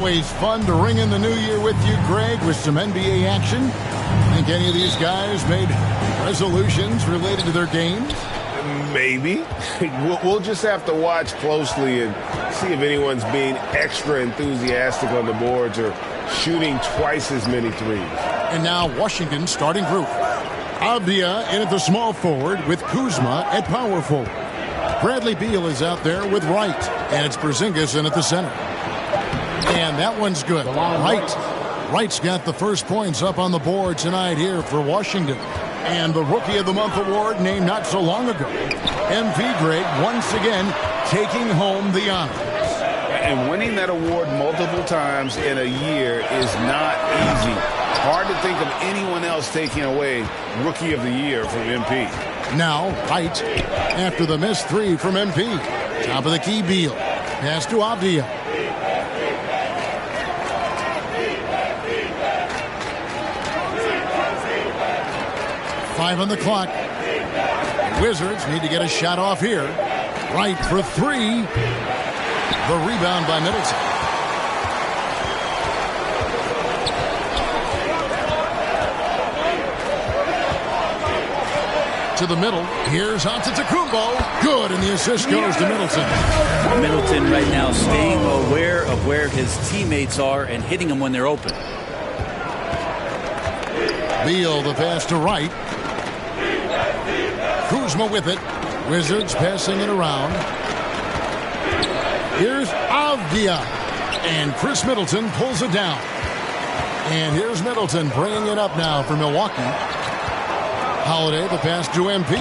Always fun to ring in the new year with you, Greg, with some NBA action. Think any of these guys made resolutions related to their games? Maybe. We'll just have to watch closely and see if anyone's being extra enthusiastic on the boards or shooting twice as many threes. And now Washington's starting group. Avdia in at the small forward with Kuzma at power forward. Bradley Beal is out there with Wright, and it's Porzingis in at the center. And that one's good. Wright's got the first points up on the board tonight here for Washington. And the Rookie of the Month award named not so long ago. MP Greg once again taking home the honors. And winning that award multiple times in a year is not easy. Hard to think of anyone else taking away Rookie of the Year from MP. Now, Wright after the missed three from MP. Top of the key, Beal. Pass to Avdia. Five on the clock. Wizards need to get a shot off here. Wright for three. The rebound by Middleton. To the middle. Here's Antetokounmpo. Good, and the assist goes to Middleton. Middleton right now staying aware of where his teammates are and hitting them when they're open. Beal, the pass to Wright. Kuzma with it. Wizards passing it around. Here's Avdia. And Chris Middleton pulls it down. And here's Middleton bringing it up now for Milwaukee. Holiday, the pass to MP.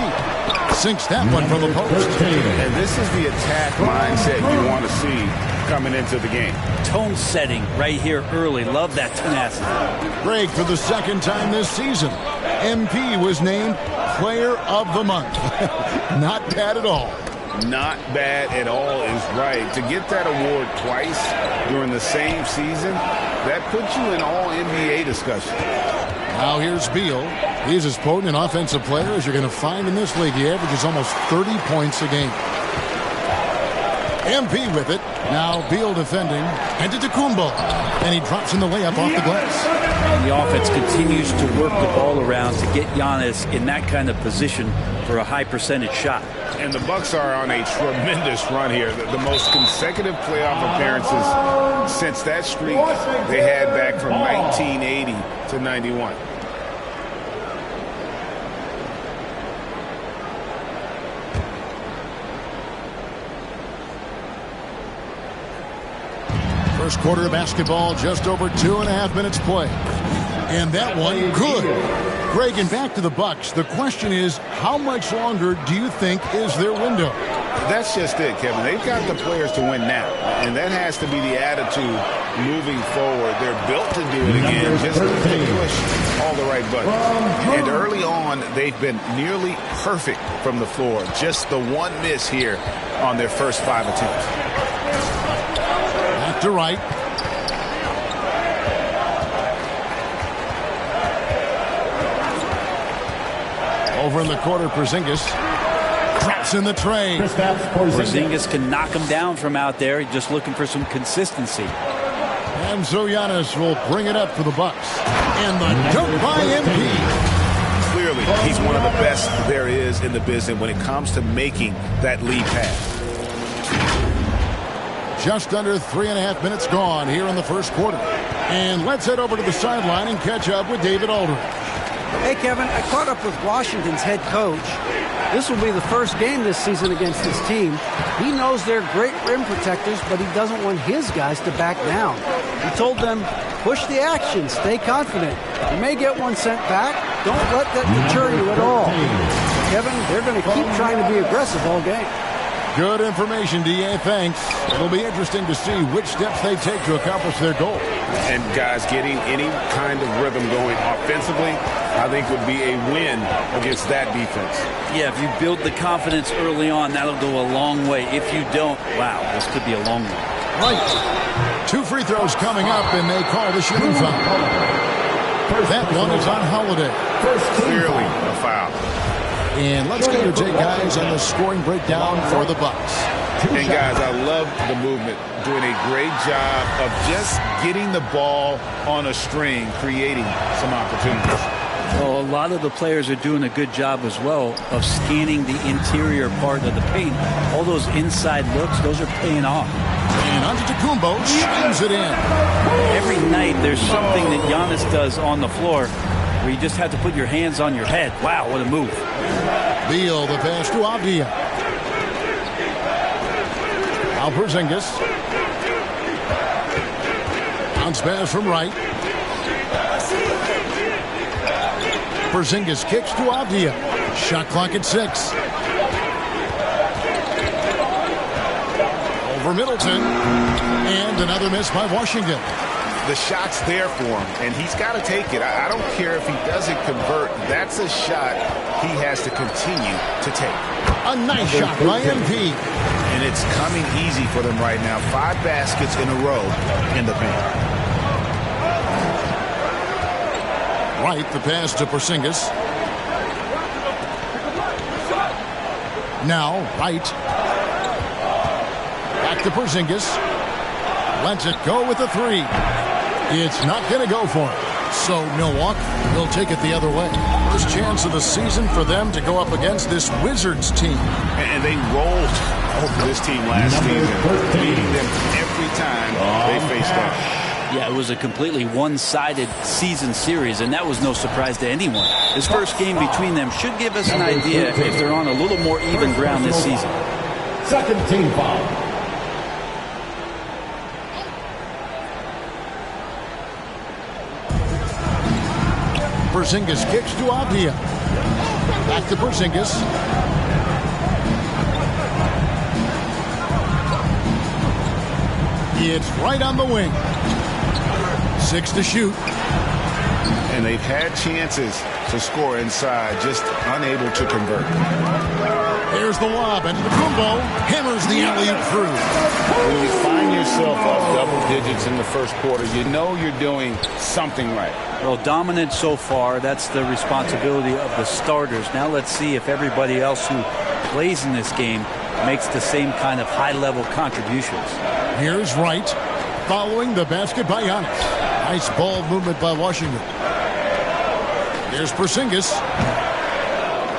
Sinks that one from the post. And this is the attack mindset you want to see coming into the game. Tone setting right here early. Love that tenacity. Greg, for the second time this season, MP was named Player of the Month. Not bad at all. Not bad at all is right. To get that award twice during the same season, that puts you in all NBA discussion. Now here's Beal. He's as potent an offensive player as you're going to find in this league. He averages almost 30 points a game. MP with it. Now Beal defending. Antetokounmpo. And he drops in the layup off the glass. And the offense continues to work the ball around to get Giannis in that kind of position for a high percentage shot. And the Bucks are on a tremendous run here. The most consecutive playoff appearances since that streak they had back from 1980 to 91. First quarter of basketball, just over 2.5 minutes play. And that one, good. Greg, and back to the Bucks. The question is, how much longer do you think is their window? That's just it, Kevin. They've got the players to win now, and that has to be the attitude moving forward. They're built to do it again, just to push all the right buttons. And early on, they've been nearly perfect from the floor. Just the one miss here on their first 5 attempts. Back to Wright. Over in the corner, Porzingis drops in the tray. Porzingis can knock him down from out there, just looking for some consistency. And so Giannis will bring it up for the Bucks. And the dunk by MP. Clearly, he's one of the best there is in the business when it comes to making that lead pass. Just under 3.5 minutes gone here in the first quarter. And let's head over to the sideline and catch up with David Aldridge. Hey, Kevin, I caught up with Washington's head coach. This will be the first game this season against his team. He knows they're great rim protectors, but he doesn't want his guys to back down. He told them, push the action, stay confident. You may get one sent back. Don't let that deter you at all. Kevin, they're going to keep trying to be aggressive all game. Good information, D.A. Thanks. It'll be interesting to see which steps they take to accomplish their goal. And guys, getting any kind of rhythm going offensively, I think would be a win against that defense. Yeah, if you build the confidence early on, that'll go a long way. If you don't, wow, this could be a long one. Right. 2 free throws coming up, and they call the shooting foul. That one is on Holiday. Clearly a foul. And let's get your take, guys, on the scoring breakdown for the Bucks. And guys, I love the movement, doing a great job of just getting the ball on a string, creating some opportunities. Well, a lot of the players are doing a good job as well of scanning the interior part of the paint. All those inside looks, those are paying off. And Antetokounmpo shines it in. Every night there's something that Giannis does on the floor where you just have to put your hands on your head. Wow, what a move. Beal, the pass to Avdia. Now Porzingis. Bounce pass from Wright. Porzingis kicks to Avdia. Shot clock at 6. Over Middleton. And another miss by Washington. The shot's there for him, and he's got to take it. I don't care if he doesn't convert. That's a shot he has to continue to take. A nice shot by MP. And it's coming easy for them right now. 5 baskets in a row in the paint. Wright, the pass to Porzingis. Now, Wright. Back to Porzingis. Lets it go with a 3. It's not going to go for him. So Milwaukee will take it the other way. First chance of the season for them to go up against this Wizards team. And they rolled over this team last season, beating them every time they faced off. Yeah, it was a completely one-sided season series, and that was no surprise to anyone. This first game between them should give us an idea if they're on a little more even ground this season. Second team foul. Porzingis kicks to Avdia. Back to Porzingis. It's right on the wing. 6 to shoot. And they've had chances to score inside, just unable to convert. There's the lob, and Antetokounmpo hammers the alley-oop through. When you find yourself up double digits in the first quarter, you know you're doing something right. Well, dominant so far. That's the responsibility of the starters. Now let's see if everybody else who plays in this game makes the same kind of high-level contributions. Here's Wright following the basket by Giannis. Nice ball movement by Washington. There's Porzingis.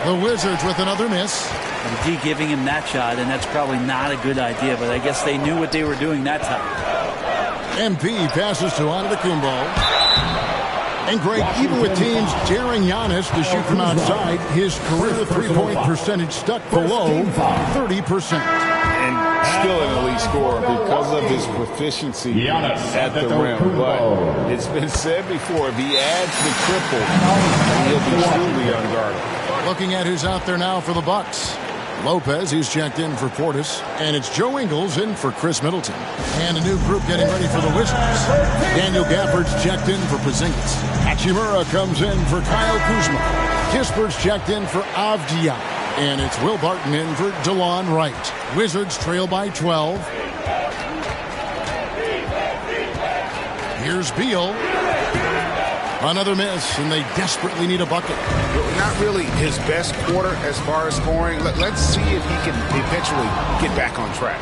The Wizards with another miss. And D giving him that shot, and that's probably not a good idea, but I guess they knew what they were doing that time. MP passes to Antetokounmpo. And Greg, even with teams daring Giannis to shoot from outside, his career three-point percentage stuck below 30%. And still an elite scorer because of his proficiency at the rim. But it's been said before, if he adds the triple, he'll be truly unguardable. Looking at who's out there now for the Bucks. Lopez, he's checked in for Portis. And it's Joe Ingles in for Chris Middleton. And a new group getting ready for the Wizards. Daniel Gafford's checked in for Porzingis. Hachimura comes in for Kyle Kuzma. Kisper's checked in for Avdia. And it's Will Barton in for DeLon Wright. Wizards trail by 12. Here's Beal. Another miss, and they desperately need a bucket. Not really his best quarter as far as scoring. Let's see if he can eventually get back on track.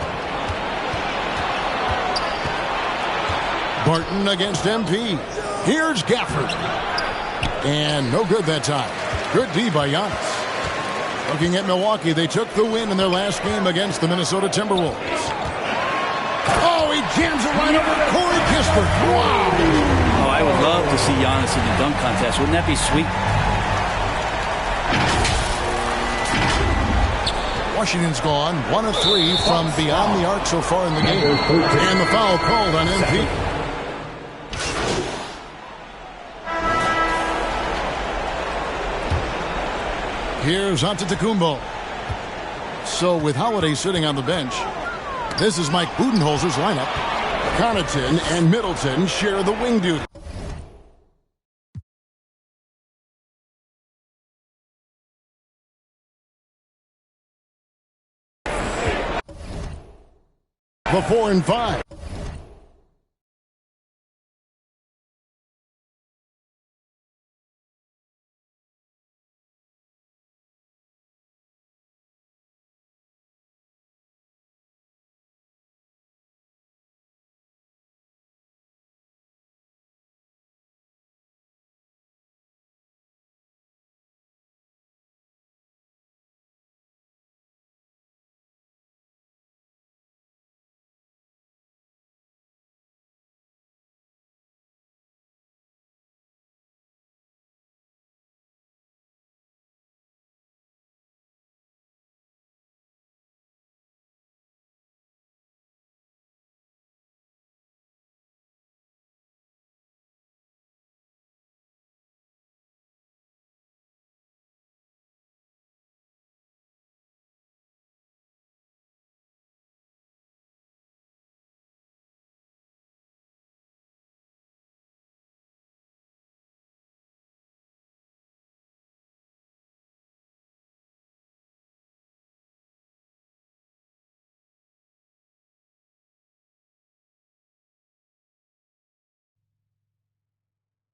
Barton against MP. Here's Gafford. And no good that time. Good D by Giannis. Looking at Milwaukee, they took the win in their last game against the Minnesota Timberwolves. Oh, he jams it right over Corey Kispert. Wow! Oh, I would love to see Giannis in the dunk contest. Wouldn't that be sweet? Washington's gone 1 of 3 from beyond the arc so far in the game. And the foul called on MP. Here's Antetokounmpo. So with Holiday sitting on the bench, this is Mike Budenholzer's lineup. Connaughton and Middleton share the wing duty. The 4 and 5.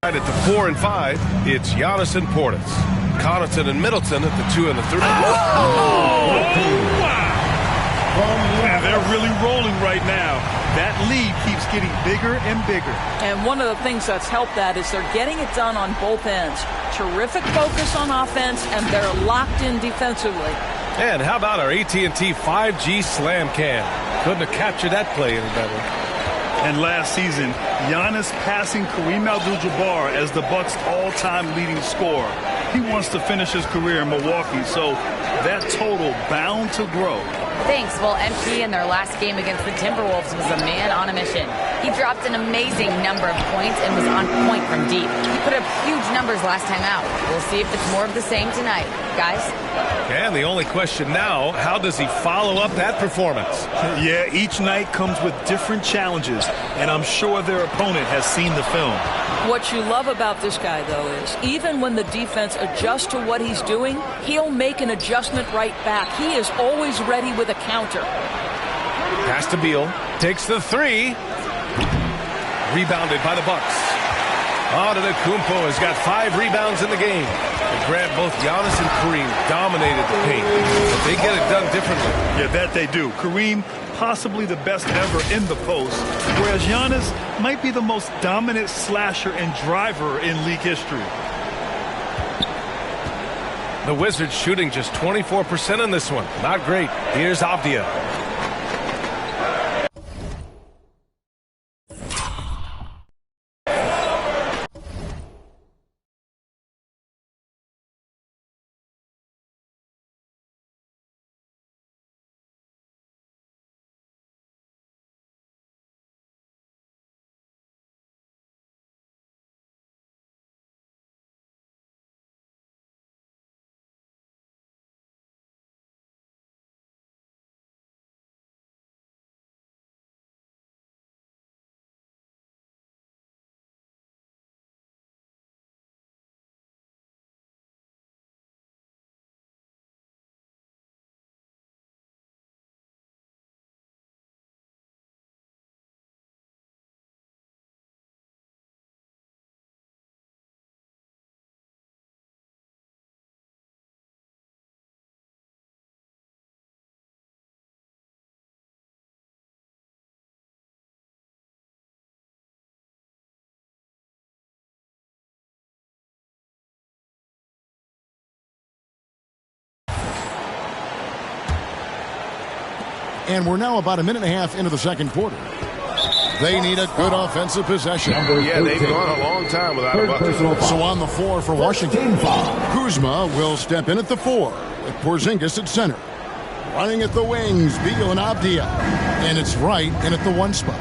At the 4 and 5, it's Giannis and Portis. Connaughton and Middleton at the 2 and the 3. Wow! Yeah, they're really rolling right now. That lead keeps getting bigger and bigger. And one of the things that's helped that is they're getting it done on both ends. Terrific focus on offense, and they're locked in defensively. And how about our AT&T 5G Slam Cam? Couldn't have captured that play any better. And last season, Giannis passing Kareem Abdul-Jabbar as the Bucks' all-time leading scorer. He wants to finish his career in Milwaukee, so that total bound to grow. Thanks. Well, MP in their last game against the Timberwolves was a man on a mission. He dropped an amazing number of points and was on point from deep. He put up huge numbers last time out. We'll see if it's more of the same tonight. Guys? And the only question now, how does he follow up that performance? Yeah, each night comes with different challenges, and I'm sure their opponent has seen the film. What you love about this guy, though, is even when the defense adjusts to what he's doing, he'll make an adjustment right back. He is always ready with a counter. Pass to Beal. Takes the 3. Rebounded by the Bucks. Antetokounmpo has got 5 rebounds in the game. They grabbed both Giannis and Kareem, dominated the paint. But they get it done differently. Yeah, that they do. Kareem, possibly the best ever in the post, whereas Giannis might be the most dominant slasher and driver in league history. The Wizards shooting just 24% in this one. Not great. Here's Avdia. And we're now about a minute and a half into the second quarter. They need a good offensive possession. Yeah, they've gone a long time without a bucket. So on the floor for Washington, Kuzma will step in at the 4 with Porzingis at center. Running at the wings, Beal and Avdia. And it's Wright in at the 1 spot.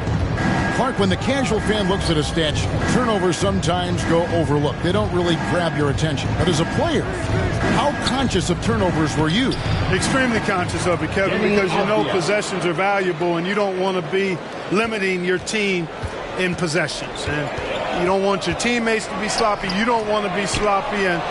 Clark, when the casual fan looks at a stat sheet, turnovers sometimes go overlooked. They don't really grab your attention. But as a player, how conscious of turnovers were you? Extremely conscious of it, Kevin, because you know possessions are valuable and you don't want to be limiting your team in possessions. And you don't want your teammates to be sloppy. You don't want to be sloppy. And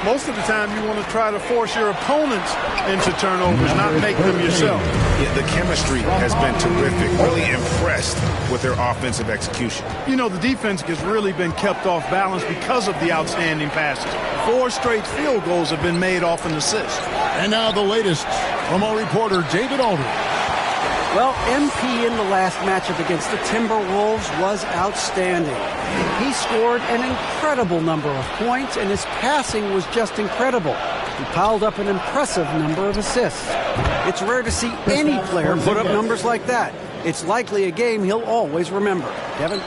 most of the time you want to try to force your opponents into turnovers, not make them yourself. Yeah, the chemistry has been terrific. Really impressed with their offensive execution. You know, the defense has really been kept off balance because of the outstanding passes. 4 straight field goals have been made off an assist. And now the latest from our reporter, David Aldridge. Well, MP in the last matchup against the Timberwolves was outstanding. He scored an incredible number of points, and his passing was just incredible. He piled up an impressive number of assists. It's rare to see any player put up numbers like that. It's likely a game he'll always remember. Kevin?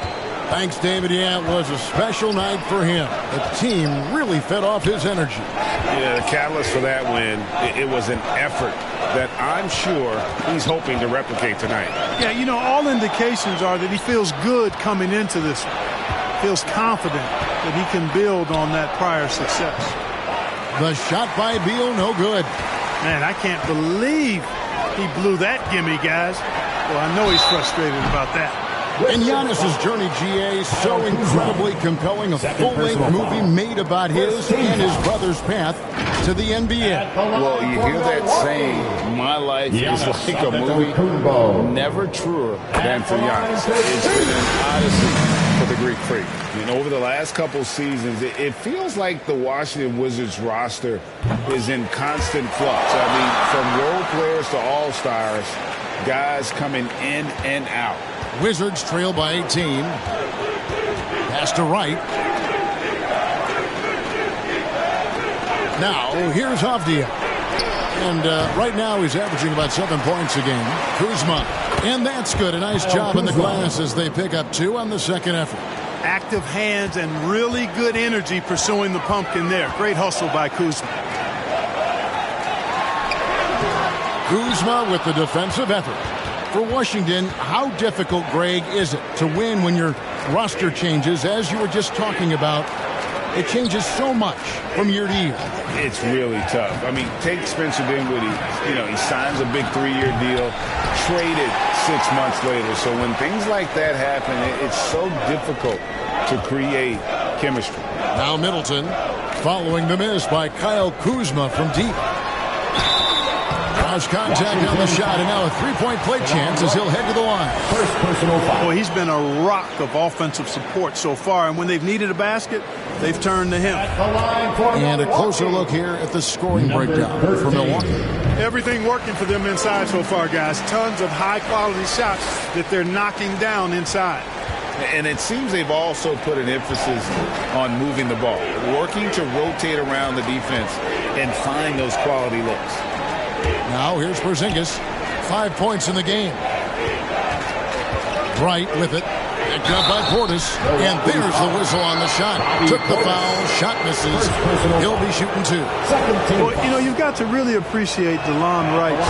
Thanks, David. Yeah, it was a special night for him. The team really fed off his energy. Yeah, the catalyst for that win, it was an effort that I'm sure he's hoping to replicate tonight. Yeah, you know, all indications are that he feels good coming into this. Feels confident that he can build on that prior success. The shot by Beal, no good. Man, I can't believe he blew that gimme, guys. Well, I know he's frustrated about that. And Giannis's journey, GA, so incredibly compelling. A full-length movie made about his and his brother's path to the NBA. Well, you hear that saying, my life is like a movie. Never truer than for Giannis. It's been an odyssey for the Greek Freak. And over the last couple seasons, it feels like the Washington Wizards roster is in constant flux. I mean, from role players to all-stars, guys coming in and out. Wizards trail by 18. Pass to Wright. Now, here's Avdia. And right now he's averaging about 7 points a game. Kuzma. And that's good. A nice job in the glass as they pick up 2 on the second effort. Active hands and really good energy pursuing the pumpkin there. Great hustle by Kuzma. Kuzma with the defensive effort. For Washington, how difficult, Greg, is it to win when your roster changes, as you were just talking about? It changes so much from year to year. It's really tough. I mean, take Spencer Dinwiddie. He signs a big 3-year deal, traded 6 months later. So when things like that happen, it's so difficult to create chemistry. Now Middleton following the miss by Kyle Kuzma from deep. Draws contact on the shot, and now a 3-point play chance as he'll head to the line. First personal foul. Well, he's been a rock of offensive support so far, and when they've needed a basket, they've turned to him. And a closer look here at the scoring breakdown for Milwaukee. Everything working for them inside so far, guys. Tons of high-quality shots that they're knocking down inside. And it seems they've also put an emphasis on moving the ball, working to rotate around the defense and find those quality looks. Now here's Porzingis. 5 points in the game. Wright with it. Picked up by Portis. And there's the whistle on the shot. Took the foul. Shot misses. He'll be shooting 2. Well, you've got to really appreciate DeLon Wright's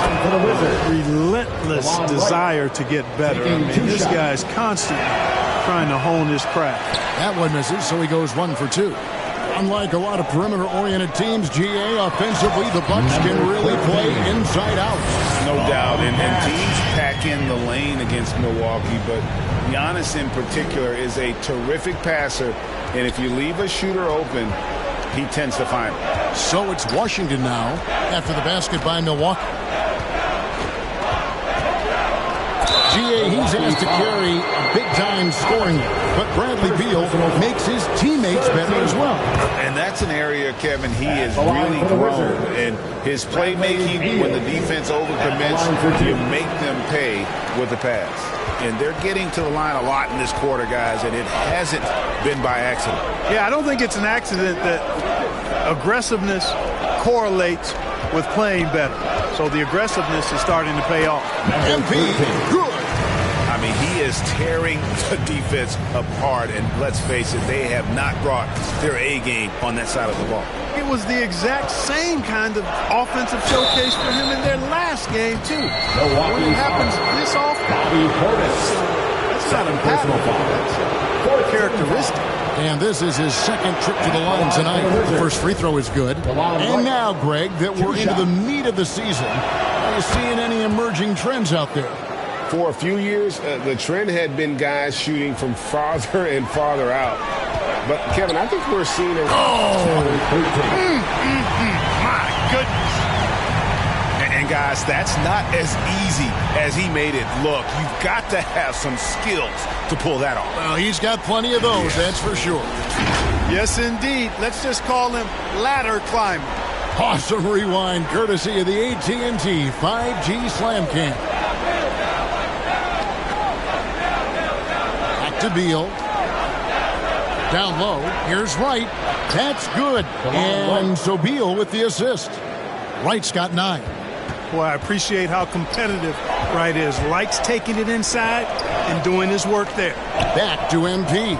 relentless desire to get better. I mean, this guy's constantly trying to hone his craft. That one misses, so he goes 1 for 2. Unlike a lot of perimeter-oriented teams, GA, offensively, the Bucks can really play inside out. No doubt, and teams pack in the lane against Milwaukee, but Giannis in particular is a terrific passer, and if you leave a shooter open, he tends to find it. So it's Washington now after the basket by Milwaukee. GA, he's asked to carry a big-time scoring, but Bradley Beal makes his teammates better as well. And that's an area, Kevin, he has really grown. And his playmaking, when the defense overcommits, you make them pay with the pass. And they're getting to the line a lot in this quarter, guys, and it hasn't been by accident. Yeah, I don't think it's an accident that aggressiveness correlates with playing better. So the aggressiveness is starting to pay off. MP, good. I mean, he is tearing the defense apart, and let's face it, they have not brought their A game on that side of the ball. It was the exact same kind of offensive showcase for him in their last game, too. When it happens this often, that's not a personal foul. That's a characteristic. And this is his second trip to the line tonight. The first free throw is good. And now, Greg, that we're into the meat of the season, are you seeing any emerging trends out there? For a few years, the trend had been guys shooting from farther and farther out. But, Kevin, I think we're seeing a... My goodness. And, guys, that's not as easy as he made it look. You've got to have some skills to pull that off. Well, he's got plenty of those, that's for sure. Yes, indeed. Let's just call him ladder climber. Awesome rewind, courtesy of the AT&T 5G Slam Cam. To Beal. Down low. Here's Wright. That's good. And so Beal with the assist. Wright's got 9. Boy, I appreciate how competitive Wright is. Likes taking it inside and doing his work there. Back to MP.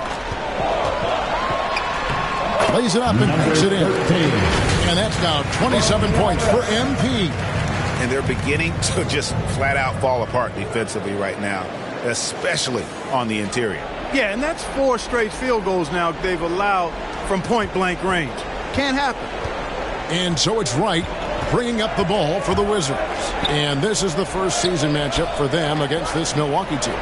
Plays it up and puts it in. And that's now 27 points for MP. And they're beginning to just flat out fall apart defensively right now, especially on the interior. Yeah, and that's 4 straight field goals now they've allowed from point-blank range. Can't happen. And so it's Wright bringing up the ball for the Wizards. And this is the first season matchup for them against this Milwaukee team.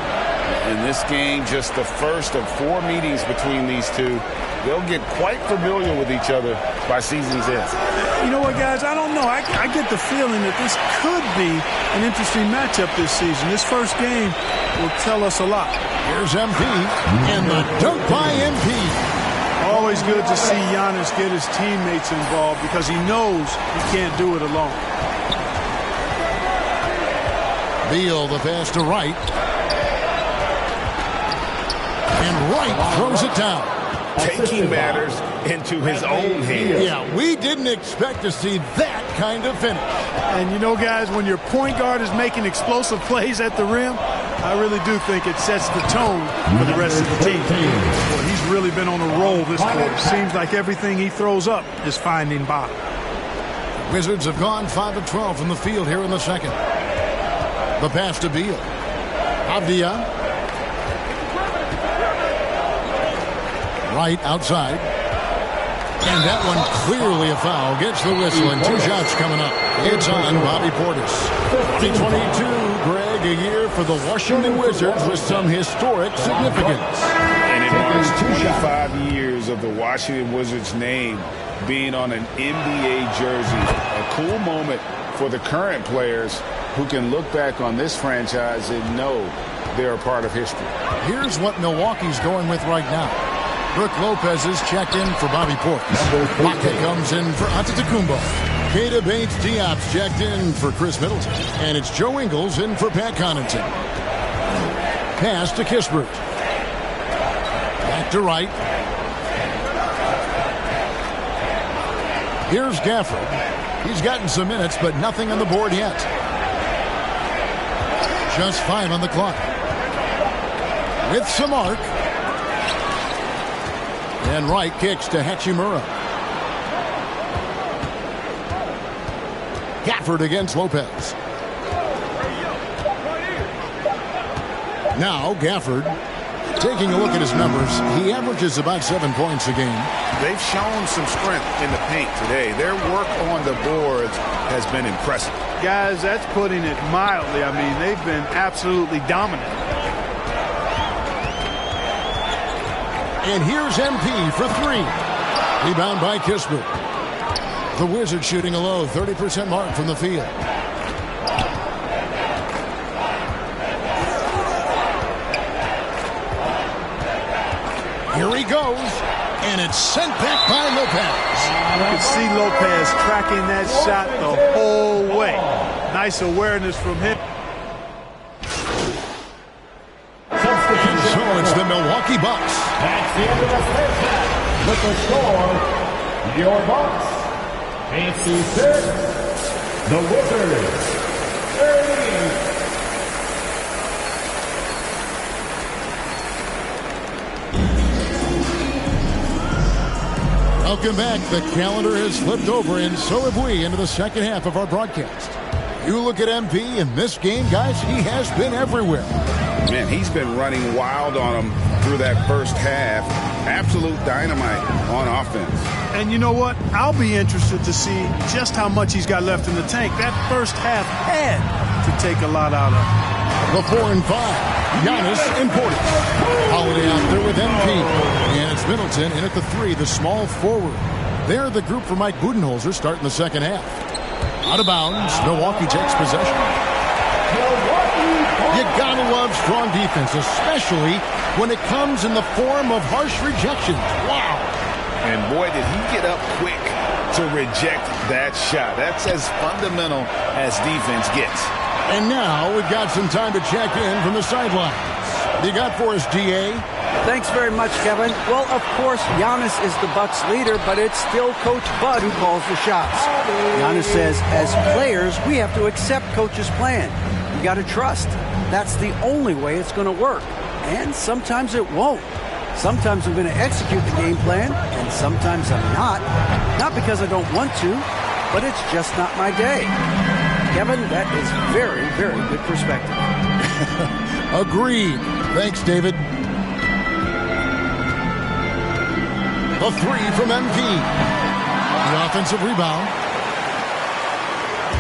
In this game, just the first of 4 meetings between these two. They'll get quite familiar with each other by season's end. You know what, guys? I don't know. I get the feeling that this could be an interesting matchup this season. This first game will tell us a lot. Here's MP, and the dunk by MP. Always good to see Giannis get his teammates involved because he knows he can't do it alone. Beal, the pass to Wright. And Wright throws it down. Taking matters into his own hands. Yeah, we didn't expect to see that kind of finish. And you know, guys, when your point guard is making explosive plays at the rim, I really do think it sets the tone for the rest of the team. Well, he's really been on a roll this quarter. Seems like everything he throws up is finding bottom. Wizards have gone 5 of 12 from the field here in the second. The pass to Beal. Avdia. Right outside. And that one clearly a foul. Gets the whistle and 2 shots coming up. It's on Bobby Portis. 2022, Greg, a year for the Washington Wizards with some historic significance. And it marks 25 years of the Washington Wizards name being on an NBA jersey. A cool moment for the current players who can look back on this franchise and know they're a part of history. Here's what Milwaukee's going with right now. Brook Lopez is checked in for Bobby Portis. Lockett comes in for Antetokounmpo. Keita Bates-Diop's checked in for Chris Middleton. And it's Joe Ingles in for Pat Connaughton. Pass to Kispert. Back to Wright. Here's Gafford. He's gotten some minutes, but nothing on the board yet. Just 5 on the clock. With some arc. And Wright kicks to Hachimura. Gafford against Lopez. Now Gafford, taking a look at his numbers, he averages about 7 points a game. They've shown some strength in the paint today. Their work on the boards has been impressive. Guys, that's putting it mildly. I mean, they've been absolutely dominant. And here's MP for 3. Rebound by Kispert. The Wizards shooting a low 30% mark from the field. Here he goes, and it's sent back by Lopez. You can see Lopez tracking that shot the whole way. Nice awareness from him. And so it's the Milwaukee Bucks. That's the end of the first half. With the score, your Bucks 56, the Wizards 30. Welcome back. The calendar has flipped over, and so have we, into the second half of our broadcast. You look at MP in this game, guys, he has been everywhere. Man, he's been running wild on them through that first half. Absolute dynamite on offense. And you know what? I'll be interested to see just how much he's got left in the tank. That first half had to take a lot out of him. The 4 and 5. Giannis and Portis. Holiday out there with MP. And it's Middleton in at the 3, the small forward. They're the group for Mike Budenholzer starting the second half. Out of bounds, Milwaukee takes possession. You gotta love strong defense, especially when it comes in the form of harsh rejections. Wow. And boy, did he get up quick to reject that shot. That's as fundamental as defense gets. And now we've got some time to check in from the sidelines. What do you got for us, DA? Thanks very much, Kevin. Well, of course, Giannis is the Bucks leader, but it's still Coach Bud who calls the shots. Giannis says, as players, we have to accept Coach's plan. You got to trust. That's the only way it's going to work. And sometimes it won't. Sometimes I'm going to execute the game plan, and sometimes I'm not. Not because I don't want to, but it's just not my day. Kevin, that is very, very good perspective. Agreed. Thanks, David. The 3 from MP. The offensive rebound.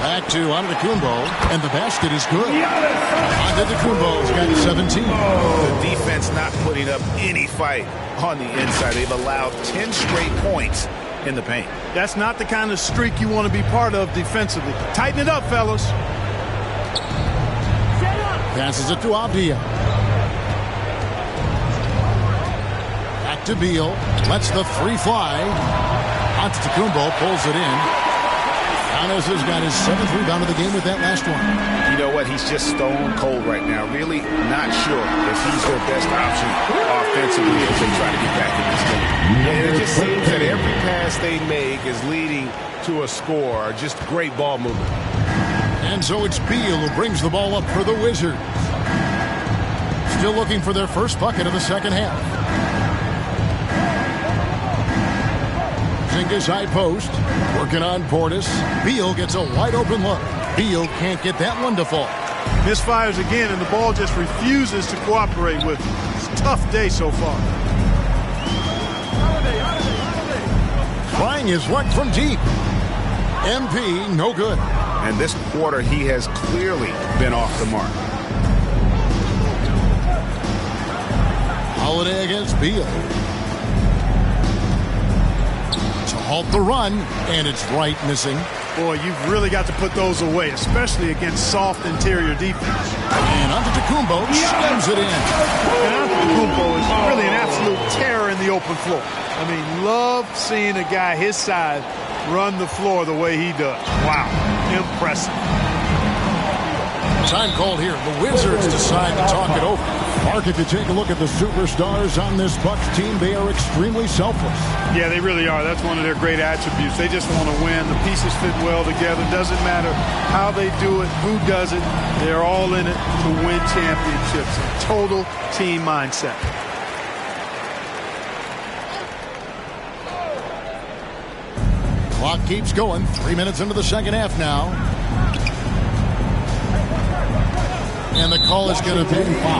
Back to Antetokounmpo, and the basket is good. Antetokounmpo's got 17. The defense not putting up any fight on the inside. They've allowed 10 straight points in the paint. That's not the kind of streak you want to be part of defensively. Tighten it up, fellas. Passes it to Abdia. Back to Beal. Lets the three fly. Antetokounmpo pulls it in. Giannis has got his 7th rebound of the game with that last one. You know what? He's just stone cold right now. Really not sure if he's their best option offensively as they try to get back in this game. And it just seems that every pass they make is leading to a score. Just great ball movement. And so it's Beal who brings the ball up for the Wizards. Still looking for their first bucket of the second half. Porzingis high post. Working on Portis. Beal gets a wide open look. Beal can't get that one to fall. Misfires again, and the ball just refuses to cooperate with him. It's a tough day so far. Trying his luck from deep. MP, no good. And this quarter, he has clearly been off the mark. Holiday against Beal. To halt the run, and it's right missing. Boy, you've really got to put those away, especially against soft interior defense. And Antetokounmpo slams it in. And Antetokounmpo is really an absolute terror in the open floor. I mean, love seeing a guy his size run the floor the way he does. Wow, impressive. Time called here. The Wizards decide to talk it over. Mark, if you take a look at the superstars on this Bucks team, they are extremely selfless. Yeah, they really are. That's one of their great attributes. They just want to win. The pieces fit well together. Doesn't matter how they do it, who does it. They're all in it to win championships. Total team mindset. Clock keeps going. 3 minutes into the second half now. And the call is going to be,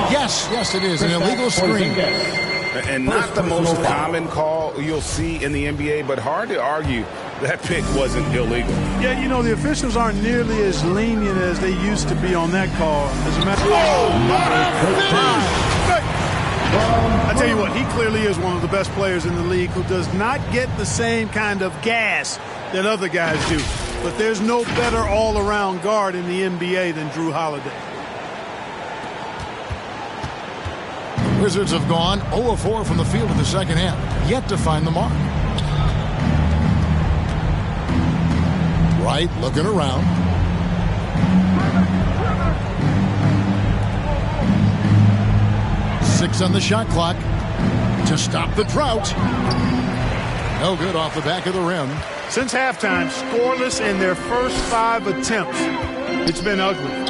yes, it is, an illegal screen. And not the most common call you'll see in the NBA, but hard to argue that pick wasn't illegal. Yeah, you know, the officials aren't nearly as lenient as they used to be on that call. As a matter I tell you what, he clearly is one of the best players in the league who does not get the same kind of gas that other guys do. But there's no better all-around guard in the NBA than Drew Holiday. Wizards have gone 0-4 from the field in the second half, yet to find the mark. Wright looking around. Six on the shot clock to stop the drought. No good off the back of the rim. Since halftime, scoreless in their first 5 attempts. It's been ugly.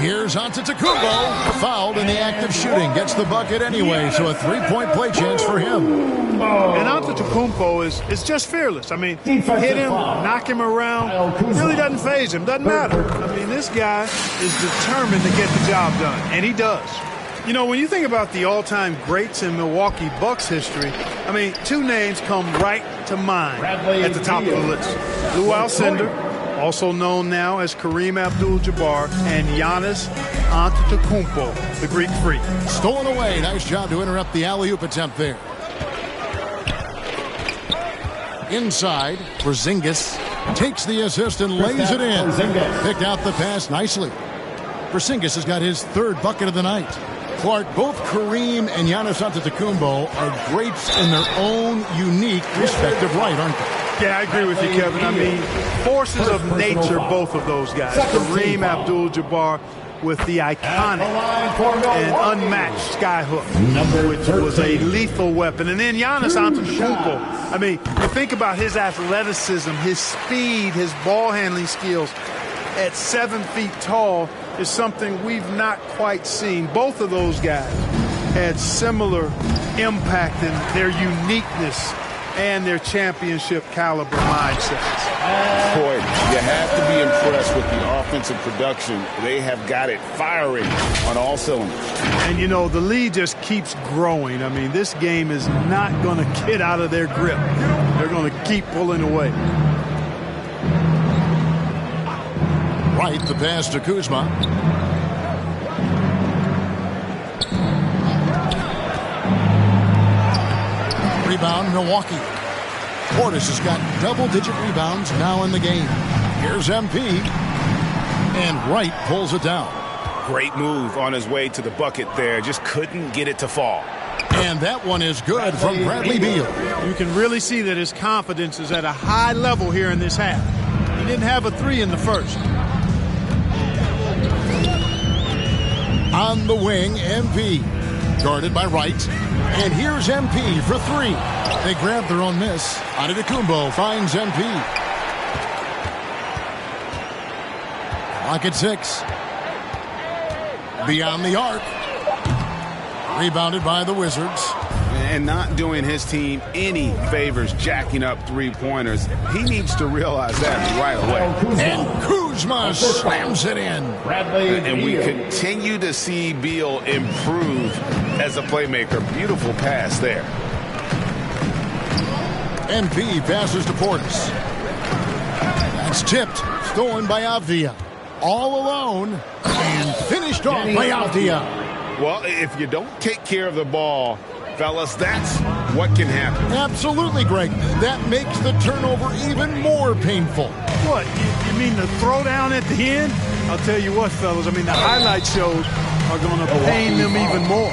Here's Antetokounmpo, fouled in the act of shooting. Gets the bucket anyway, so a 3-point play chance for him. And Antetokounmpo is just fearless. I mean, hit him, knock him around. Really doesn't faze him. Doesn't matter. I mean, this guy is determined to get the job done, and he does. You know, when you think about the all-time greats in Milwaukee Bucks history, I mean, 2 names come right to mind at the top of the list. Lou Alcindor, also known now as Kareem Abdul-Jabbar, and Giannis Antetokounmpo, the Greek freak. Stolen away. Nice job to interrupt the alley-oop attempt there. Inside, Porzingis takes the assist and lays it in. Picked out the pass nicely. Porzingis has got his 3rd bucket of the night. Clark, both Kareem and Giannis Antetokounmpo are greats in their own unique respective right, aren't they? Yeah, I agree with you, Kevin. I mean, forces of nature, both of those guys. Kareem Abdul-Jabbar with the iconic and unmatched skyhook, which was a lethal weapon. And then Giannis Antetokounmpo. I mean, you think about his athleticism, his speed, his ball handling skills at 7 feet tall is something we've not quite seen. Both of those guys had similar impact in their uniqueness and their championship caliber mindsets. Boy, you have to be impressed with the offensive production. They have got it firing on all cylinders. And, you know, the lead just keeps growing. I mean, this game is not going to get out of their grip. They're going to keep pulling away. Right, the pass to Kuzma. rebound, Milwaukee. Portis has got double-digit rebounds now in the game. Here's MP. And Wright pulls it down. Great move on his way to the bucket there. Just couldn't get it to fall. And that one is good from Bradley Beal. You can really see that his confidence is at a high level here in this half. He didn't have a three in the first. On the wing, MP. Guarded by Wright. And here's MP for three. They grab their own miss. Antetokounmpo finds MP. Clock at 6. Beyond the arc. Rebounded by the Wizards. And not doing his team any favors jacking up three-pointers. He needs to realize that right away. And Kuzma slams it in. And we continue to see Beal improve as a playmaker. Beautiful pass there. MP passes to Portis. That's tipped. Stolen by Avdia. All alone. And finished off by Avdia. Well, if you don't take care of the ball, fellas, that's what can happen. Absolutely, Greg. That makes the turnover even more painful. What? You mean the throwdown at the end? I'll tell you what, fellas. I mean, the highlight shows are going to pain them even more.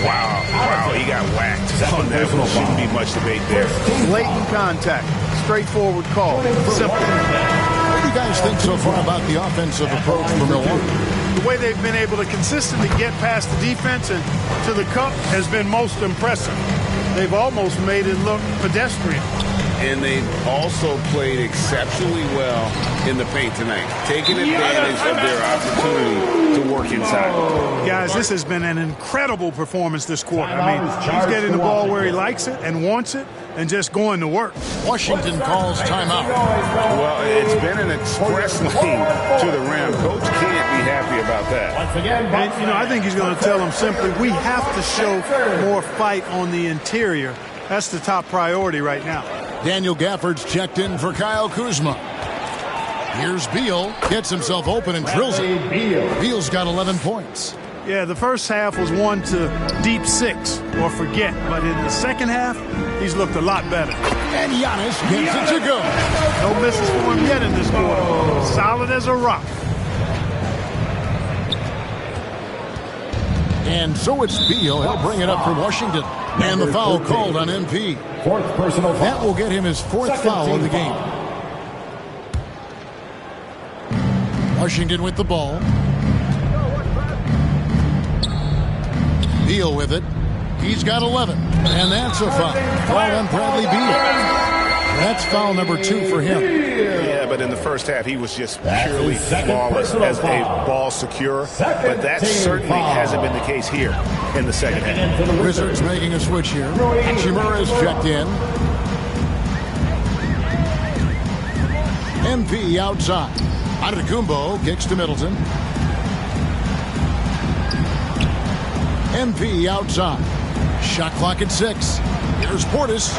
Wow, he got whacked. There shouldn't be much debate there. Blatant contact. Straightforward call. Simple. What do you guys think so far about the offensive approach for Milwaukee? The way they've been able to consistently get past the defense and to the cup has been most impressive. They've almost made it look pedestrian. And they've also played exceptionally well in the paint tonight, taking advantage of their opportunity to work inside. Guys, this has been an incredible performance this quarter. I mean, he's getting the ball where he likes it and wants it and just going to work. Washington calls timeout. Well, it's been an express lane to the rim. Coach can't be happy about that. And, you know, I think he's going to tell them simply, we have to show more fight on the interior. That's the top priority right now. Daniel Gafford's checked in for Kyle Kuzma. Here's Beal. Gets himself open and drills it. Beal's got 11 points. Yeah, the first half was 1 to deep 6 or forget. But in the second half, he's looked a lot better. And Giannis gets it to go. No misses for him yet in this quarter. Solid as a rock. And so it's Beal. He'll bring it up for Washington. And the foul called on MP. Fourth personal foul. That will get him his fourth foul of the game. Washington with the ball. Beal with it. He's got 11. And that's a foul. Called on Bradley Beal. That's foul number 2 for him. Yeah, but in the first half, he was just purely flawless as a ball securer. But that certainly hasn't been the case here in the second half. Wizards making a switch here. Hachimura is checked in. MP outside. Antetokounmpo kicks to Middleton. MP outside. Shot clock at 6. Here's Portis.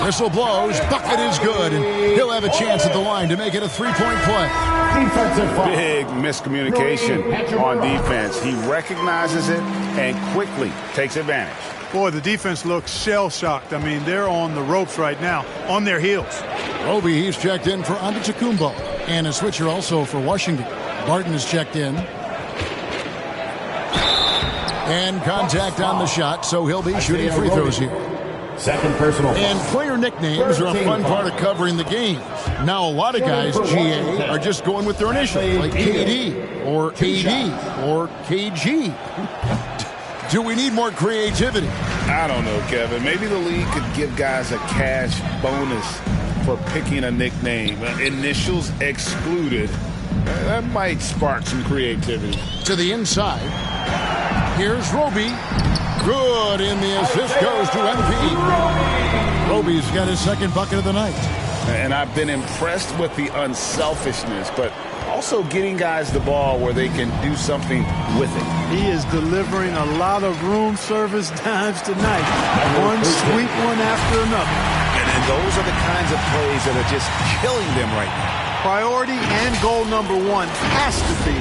Whistle blows. Bucket is good. And he'll have a chance at the line to make it a three-point play. Big miscommunication on defense. He recognizes it and quickly takes advantage. Boy, the defense looks shell-shocked. I mean, they're on the ropes right now, on their heels. Roby, he's checked in for Antetokounmpo. And a switcher also for Washington. Barton is checked in. And contact on the shot, so he'll be shooting free throws here. Second personal. And player nicknames are a fun part of covering the games. Now, a lot of guys, GA, are just going with their initials, like KD or AD or KG. Do we need more creativity? I don't know, Kevin. Maybe the league could give guys a cash bonus for picking a nickname. Initials excluded. That might spark some creativity. To the inside. Here's Roby. Good, and the assist goes to MP. Roby's got his second bucket of the night. And I've been impressed with the unselfishness, but also getting guys the ball where they can do something with it. He is delivering a lot of room service dimes tonight. One sweet one after another. And those are the kinds of plays that are just killing them right now. Priority and goal number 1 has to be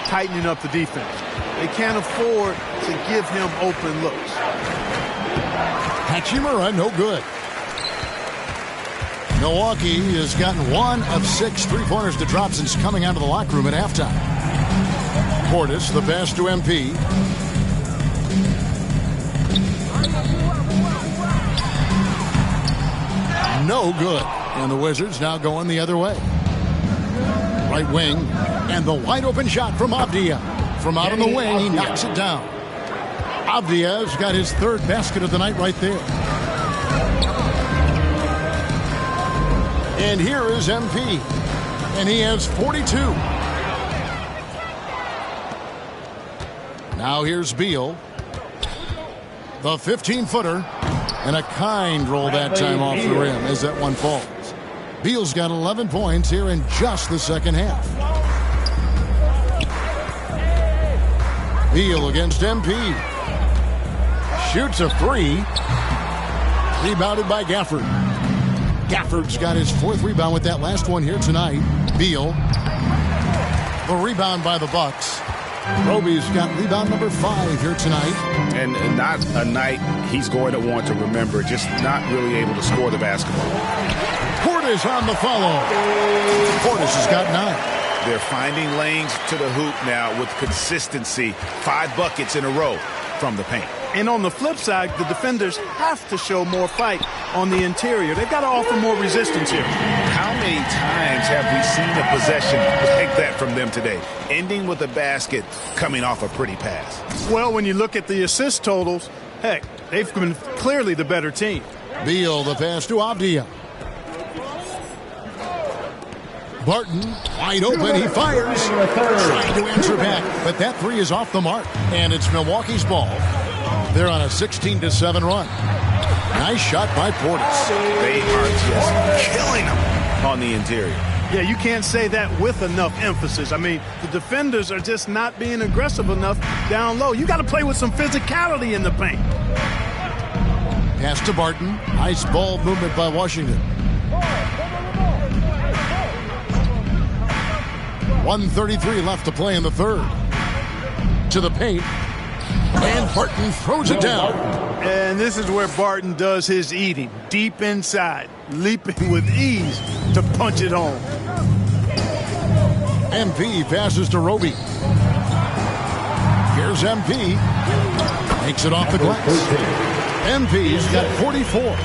tightening up the defense. They can't afford to give him open looks. Hachimura, no good. Milwaukee has gotten 1 of 6 3-pointers to drop since coming out of the locker room at halftime. Portis, the pass to MP. No good. And the Wizards now going the other way. Right wing. And the wide open shot from Avdia. From out on the wing, he knocks it down. Avdia's got his 3rd basket of the night right there. And here is MP. And he has 42. Now here's Beal. The 15-footer. And a kind roll that time off the rim as that one falls. Beal's got 11 points here in just the second half. Beal against MP. Shoots a 3. Rebounded by Gafford. Gafford's got his 4th rebound with that last one here tonight. Beal. The rebound by the Bucks. Roby's got rebound number 5 here tonight. And not a night he's going to want to remember. Just not really able to score the basketball. Portis on the follow. Portis has got 9. They're finding lanes to the hoop now with consistency. 5 buckets in a row from the paint. And on the flip side, the defenders have to show more fight on the interior. They've got to offer more resistance here. How many times have we seen a possession like that from them today? Ending with a basket, coming off a pretty pass. Well, when you look at the assist totals, heck, they've been clearly the better team. Beal, the pass to Avdia. Barton, wide open, he fires. Trying to answer back, but that 3 is off the mark. And it's Milwaukee's ball. They're on a 16-7 run. Nice shot by Portis. They are just killing them on the interior. Yeah, you can't say that with enough emphasis. I mean, the defenders are just not being aggressive enough down low. You got to play with some physicality in the paint. Pass to Barton. Nice ball movement by Washington. 1:33 left to play in the 3rd. To the paint. And Barton throws it down. And this is where Barton does his eating. Deep inside. Leaping with ease to punch it home. MP passes to Roby. Here's MP. Makes it off the glass. MP's got 44.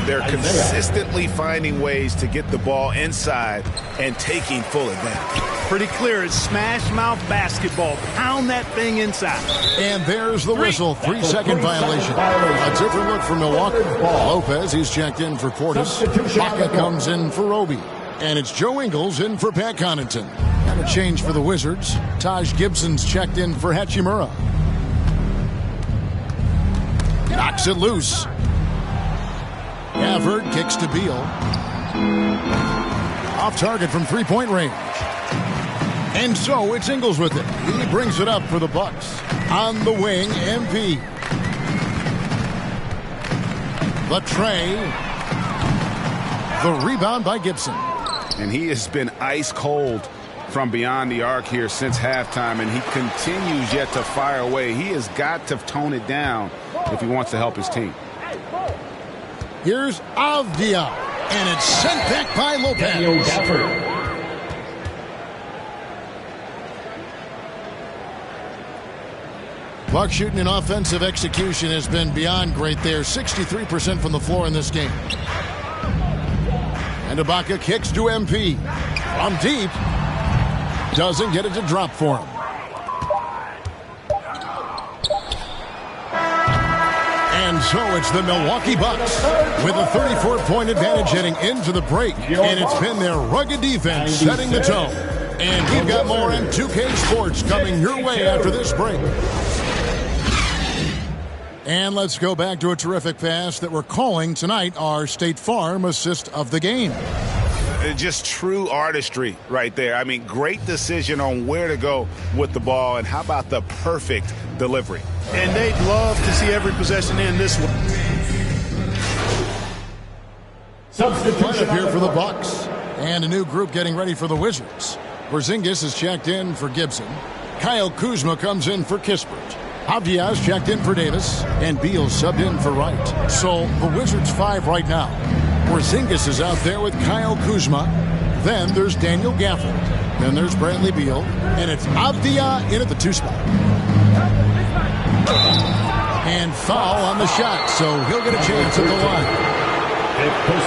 They're consistently finding ways to get the ball inside and taking full advantage. Pretty clear. It's smash mouth basketball. Pound that thing inside. And there's the whistle. 3-second violation. A different look for Milwaukee. Lopez, he's checked in for Portis. Baca comes in for Roby. And it's Joe Ingles in for Pat Connaughton. And a change for the Wizards. Taj Gibson's checked in for Hachimura. Knocks it loose. Gafford kicks to Beal. Off target from 3-point range. And so it's Ingles with it. He brings it up for the Bucks. On the wing, MP. The tray. The rebound by Gibson. And he has been ice cold from beyond the arc here since halftime, and he continues yet to fire away. He has got to tone it down if he wants to help his team. Here's Avdia, and it's sent back by Lopez. Buck shooting and offensive execution has been beyond great there. 63% from the floor in this game. And Ibaka kicks to MP. From deep. Doesn't get it to drop for him. And so it's the Milwaukee Bucks with a 34-point advantage heading into the break. And it's been their rugged defense setting the tone. And we've got more M2K Sports coming your way after this break. And let's go back to a terrific pass that we're calling tonight our State Farm assist of the game. Just true artistry right there. I mean, great decision on where to go with the ball, and how about the perfect delivery? And they'd love to see every possession in this one. Substitution up here for the Bucks. And a new group getting ready for the Wizards. Porzingis is checked in for Gibson. Kyle Kuzma comes in for Kispert. Avdia's checked in for Davis, and Beal subbed in for Wright. So the Wizards 5 right now. Porzingis is out there with Kyle Kuzma. Then there's Daniel Gafford. Then there's Bradley Beal. And it's Avdia in at the 2 spot. And foul on the shot, so he'll get a chance at the line.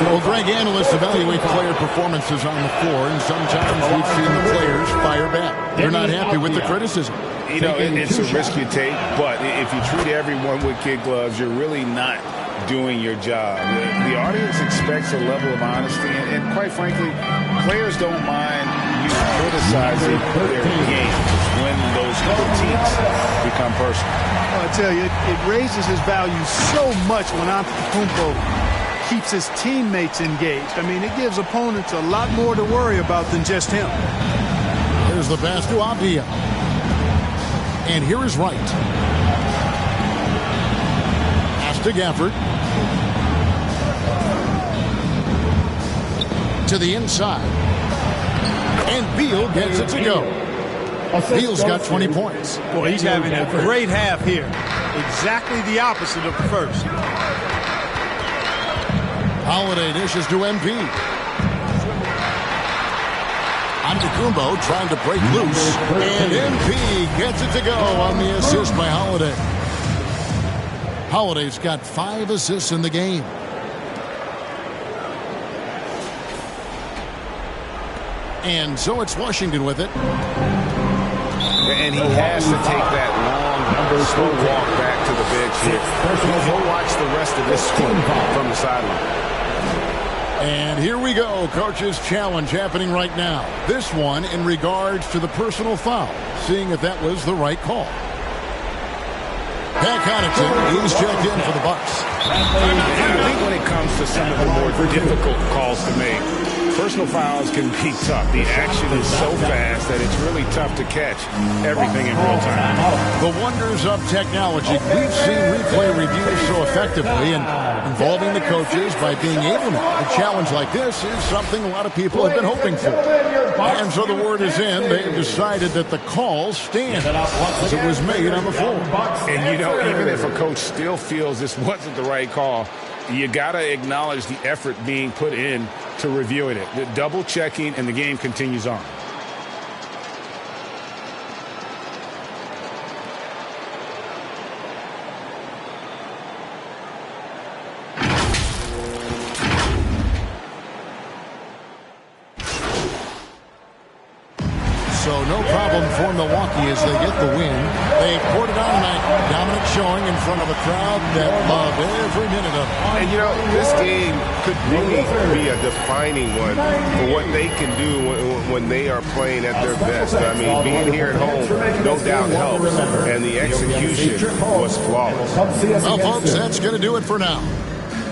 Well, Greg, analysts evaluate player performances on the floor, and sometimes we've seen the players fire back. They're not happy with the criticism. You know, it's a risk you take, but if you treat everyone with kid gloves, you're really not doing your job. The audience expects a level of honesty, and quite frankly, players don't mind you criticizing their game when those critiques become personal. Well, I tell you, it raises his value so much when Antetokounmpo keeps his teammates engaged. I mean, it gives opponents a lot more to worry about than just him. Here's the pass to Avdia. And here is Wright. Pass to Gafford. To the inside. And Beal gets it to go. Beal's got 20 points. Boy, he's having a great half here. Exactly the opposite of the first. Holiday dishes to MP. Antetokounmpo trying to break loose. And MP gets it to go on the assist by Holiday. Holiday's got 5 assists in the game. And so it's Washington with it. And he has to take that long, slow walk back to the bench here. He'll watch the rest of this one from the sideline. And here we go. Coach's challenge happening right now. This one in regards to the personal foul. Seeing if that was the right call. Pat Connaughton, he's checked in for the Bucks. I think when it comes to some of the more difficult calls to make, personal fouls can be tough. The action is so fast that it's really tough to catch everything in real time. The wonders of technology. We've seen replay reviews so effectively and involving the coaches by being able to. A challenge like this is something a lot of people have been hoping for. And so the word is in. They've decided that the call stands as it was made on the floor. And you know, even if a coach still feels this wasn't the right call, you got to acknowledge the effort being put in to reviewing it. The double checking, and the game continues on. So no problem for Milwaukee as they get the win. They poured it on tonight. Dominant showing in front of a crowd that loved every minute of it. And, you know, this game could really be a defining one for what they can do when they are playing at their best. I mean, being here at home, no doubt helps. And the execution was flawless. Well, folks, that's going to do it for now.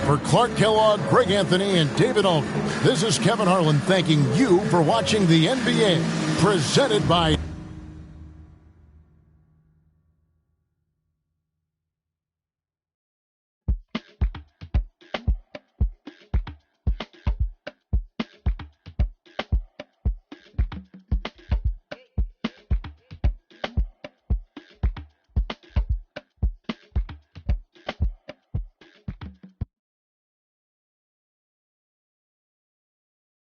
For Clark Kellogg, Greg Anthony, and David Aldridge, this is Kevin Harlan thanking you for watching the NBA, presented by